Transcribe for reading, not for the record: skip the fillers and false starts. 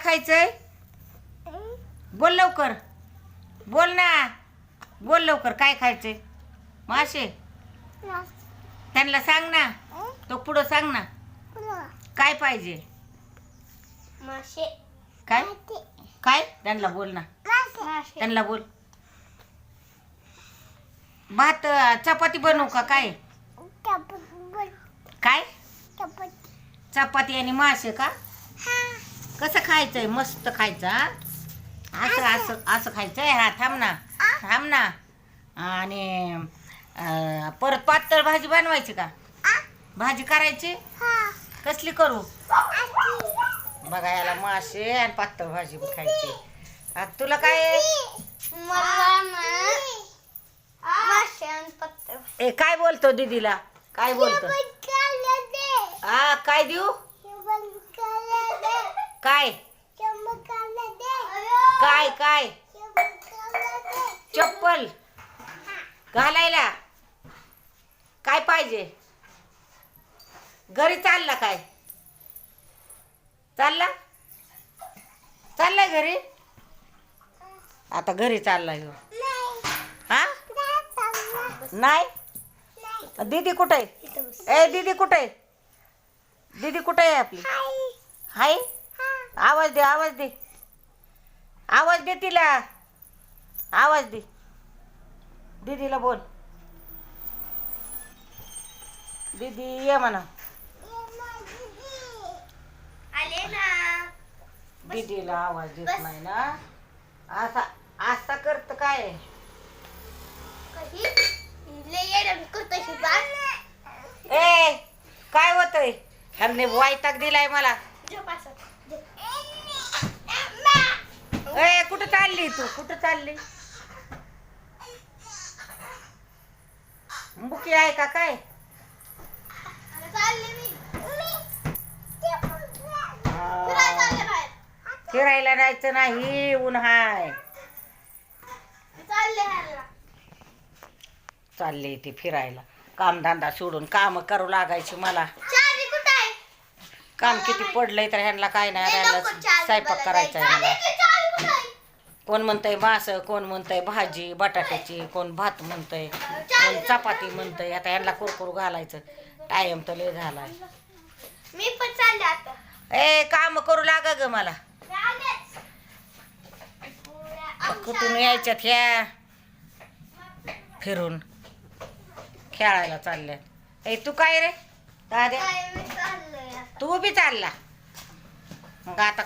खायचंय? बोल लवकर, बोल ना, बोल लवकर. काय खायचंय? मासे. त्यांना सांग ना, तो पुढं सांग ना, काय पाहिजे? मासे. काय काय त्यांना बोल ना, त्यांना बोल. भात चपाती बनवू का काय? काय चपाती आणि मासे का? कसं खायचंय? मस्त खायचं हा? असं असं असं खायचंय. हा थांब ना, थांब ना. आणि परत पातळ भाजी बनवायची का? भाजी करायची? कसली करू? बघा याला मासे आणि पातळ भाजी बी खायची. तुला काय? काय बोलतो दीदीला? काय बोलतो? हा काय देऊ? काय काय काय? चप्पल घालायला काय पाहिजे? घरी चालला काय? चाललाय घरी? आता घरी चाललाय ह्यो. हा नाही. दीदी कुठे आहे? ए दीदी कुठे आहे? दीदी कुठे आहे आपली? हाय. आवाज दे, आवाज दे, आवाज दे तिला, आवाज दे. दीदीला बोल. दीदी ये म्हणा. दीदीला आवाज देत नाही ना. असा असा करत काय? ए काय होतंय? ह्यांनी वैताग दिलाय मला. ए कुठं चालली तू? कुठं चालली? बुकी आहे का काय? फिरायला जायचं नाही, ऊन हाय. चालले ती फिरायला. कामधंदा सोडून काम करू लागायची मला. काम किती पडलंय तर ह्यांना काय नाही, ह्यांना स्वयंपाक करायचा आहे मला. कोण म्हणतंय मास, कोण म्हणतंय भाजी बटाट्याची, कोण भात म्हणतंय, कोण चपाती म्हणतंय. आता ह्यांना कुरकुरू घालायचं. टाइम तर लय झालाय. मी पण चालले आता. ए काम करू लागा ग मला. कुठून यायच्यात ह्या फिरून खेळायला चालल्या. ए तू काय रे दाद्या? तू बी चालला? मग आता